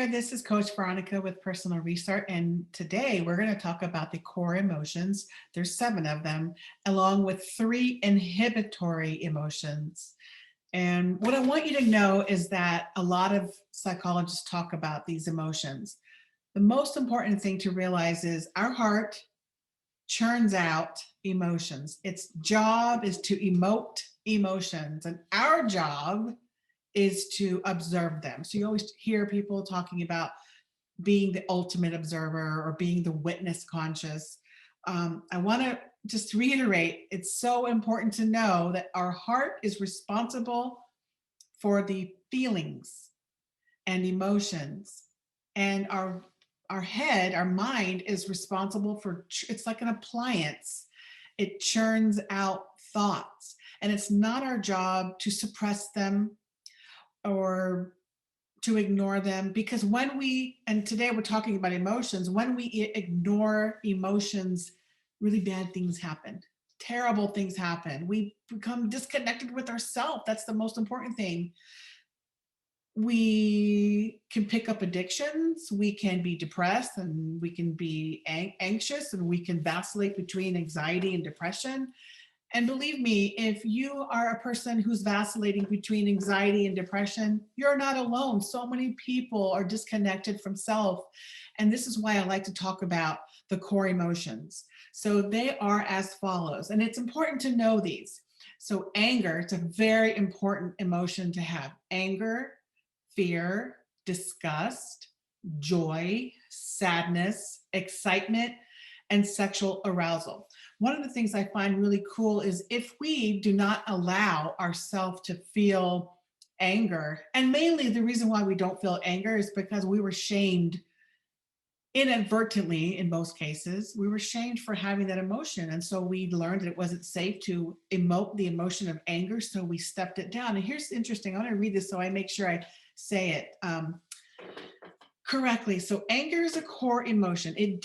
there, this is Coach Veronica with Personal Restart, and today we're going to talk about the core emotions. There's 7 of them, along with 3 inhibitory emotions. And what I want you to know is that a lot of psychologists talk about these emotions. The most important thing to realize is our heart churns out emotions. Its job is to emote emotions, and our job is to observe them. So you always hear people talking about being the ultimate observer or being the witness conscious. I want to just reiterate, it's so important to know that our heart is responsible for the feelings and emotions, and our head, our mind is responsible for, it's like an appliance. It churns out thoughts, and it's not our job to suppress them or to ignore them, because when we, and today we're talking about emotions, when we ignore emotions, really bad things happen. Terrible things happen. We become disconnected with ourselves. That's the most important thing. We can pick up addictions, we can be depressed, and we can be anxious, and we can vacillate between anxiety and depression. And believe me, if you are a person who's vacillating between anxiety and depression, you're not alone. So many people are disconnected from self. And this is why I like to talk about the core emotions. So they are as follows, and it's important to know these. So anger, it's a very important emotion to have. Anger, fear, disgust, joy, sadness, excitement, and sexual arousal. One of the things I find really cool is if we do not allow ourselves to feel anger, and mainly the reason why we don't feel anger is because we were shamed inadvertently. In most cases, we were shamed for having that emotion, and so we learned that it wasn't safe to emote the emotion of anger, so we stepped it down. And here's interesting, I want to read this so I make sure I say it correctly. So anger is a core emotion. It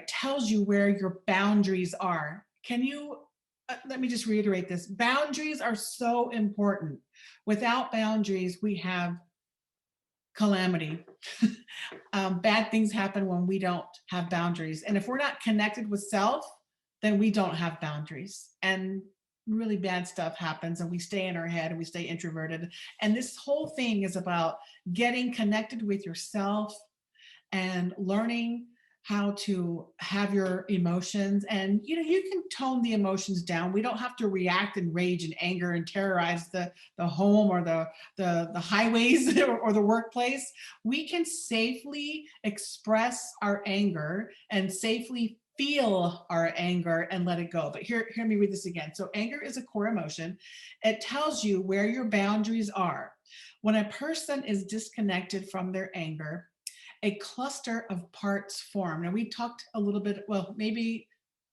tells you where your boundaries are. Can you, let me just reiterate this. Boundaries are so important. Without boundaries, we have calamity. Bad things happen when we don't have boundaries. And if we're not connected with self, then we don't have boundaries. And really bad stuff happens, and we stay in our head, and we stay introverted. And this whole thing is about getting connected with yourself and learning how to have your emotions. And you can tone the emotions down. We don't have to react in rage and anger and terrorize the home or the highways or the workplace. We can safely express our anger and safely feel our anger and let it go. But hear me read this again. So anger is a core emotion. It tells you where your boundaries are. When a person is disconnected from their anger, a cluster of parts form. Now we talked a little bit, well, maybe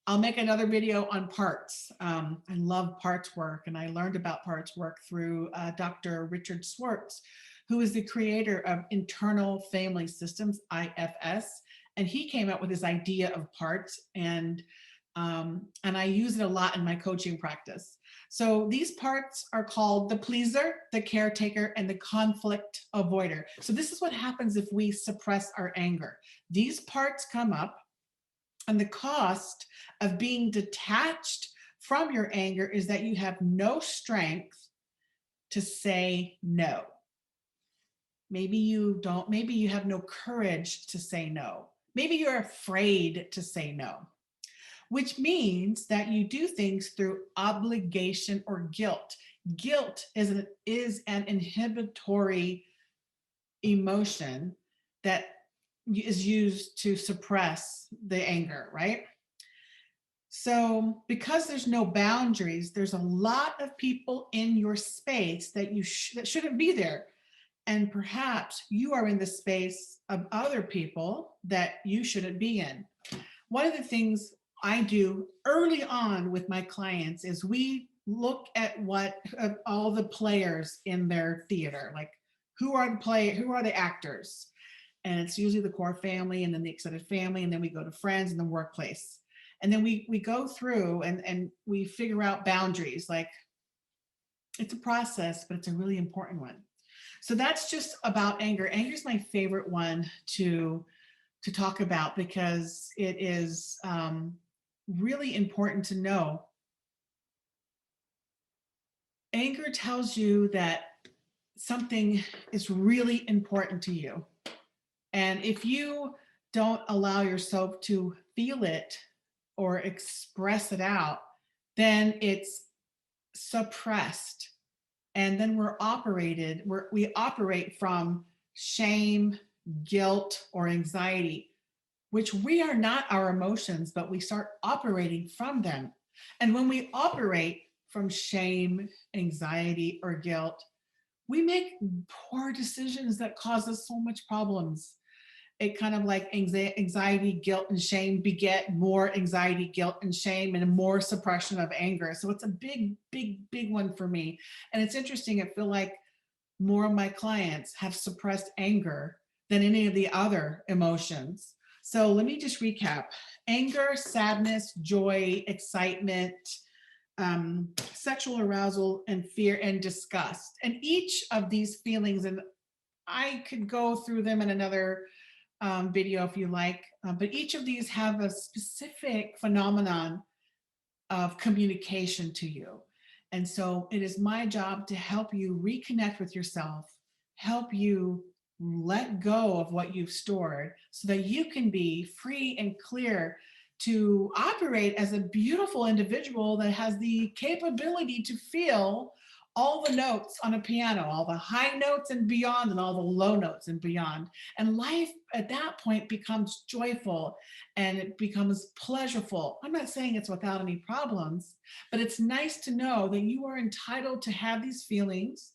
I'll make another video on parts. I love parts work, and I learned about parts work through Dr. Richard Swartz, who is the creator of Internal Family Systems, IFS. And he came up with this idea of parts, and I use it a lot in my coaching practice. So these parts are called the pleaser, the caretaker, and the conflict avoider. So this is what happens if we suppress our anger. These parts come up, and the cost of being detached from your anger is that you have no strength to say no. Maybe you don't, maybe you have no courage to say no. Maybe you're afraid to say no, which means that you do things through obligation or guilt. Guilt is an inhibitory emotion that is used to suppress the anger, right? So because there's no boundaries, there's a lot of people in your space that that shouldn't be there. And perhaps you are in the space of other people that you shouldn't be in. One of the things I do early on with my clients is we look at all the players in their theater, like who are the actors? And it's usually the core family, and then the extended family, and then we go to friends and the workplace. And then we go through and we figure out boundaries. Like, it's a process, but it's a really important one. So that's just about anger. Anger is my favorite one to talk about because it is really important to know. Anger tells you that something is really important to you. And if you don't allow yourself to feel it or express it out, then it's suppressed. And then we operate from shame, guilt, or anxiety, which we are not our emotions, but we start operating from them. And when we operate from shame, anxiety, or guilt, we make poor decisions that cause us so much problems. It kind of like anxiety, guilt, and shame beget more anxiety, guilt, and shame, and more suppression of anger. So it's a big, big, big one for me. And it's interesting. I feel like more of my clients have suppressed anger than any of the other emotions. So let me just recap: anger, sadness, joy, excitement, sexual arousal, and fear and disgust. And each of these feelings, and I could go through them in another video if you like, but each of these have a specific phenomenon of communication to you. And so it is my job to help you reconnect with yourself, help you let go of what you've stored so that you can be free and clear to operate as a beautiful individual that has the capability to feel all the notes on a piano, all the high notes and beyond, and all the low notes and beyond. And life at that point becomes joyful and it becomes pleasurable. I'm not saying it's without any problems, but it's nice to know that you are entitled to have these feelings.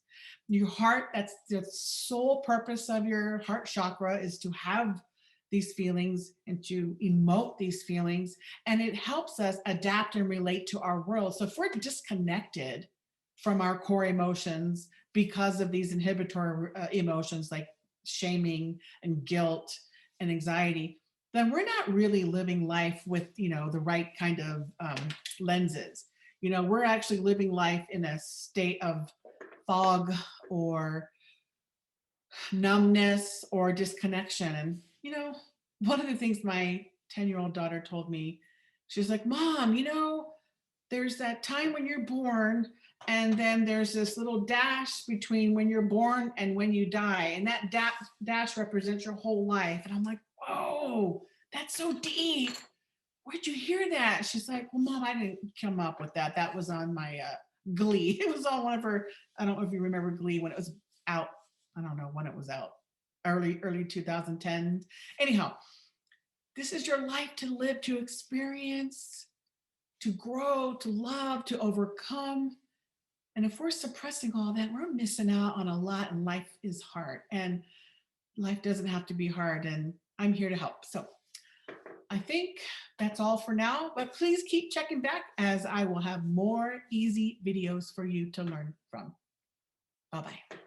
Your heart, that's the sole purpose of your heart chakra, is to have these feelings and to emote these feelings. And it helps us adapt and relate to our world. So if we're disconnected from our core emotions because of these inhibitory emotions like shaming and guilt and anxiety, then we're not really living life with, the right kind of lenses. We're actually living life in a state of fog or numbness or disconnection. And, one of the things my 10-year-old daughter told me, she's like, Mom, there's that time when you're born, and then there's this little dash between when you're born and when you die. And that dash represents your whole life. And I'm like, whoa, that's so deep. Where'd you hear that? She's like, well, Mom, I didn't come up with that. That was on my Glee. It was on one of her, I don't know if you remember Glee when it was out. I don't know when it was out. Early 2010. Anyhow, this is your life to live, to experience, to grow, to love, to overcome. And if we're suppressing all that, we're missing out on a lot, and life is hard. And life doesn't have to be hard, and I'm here to help. So I think that's all for now, but please keep checking back as I will have more easy videos for you to learn from. Bye-bye.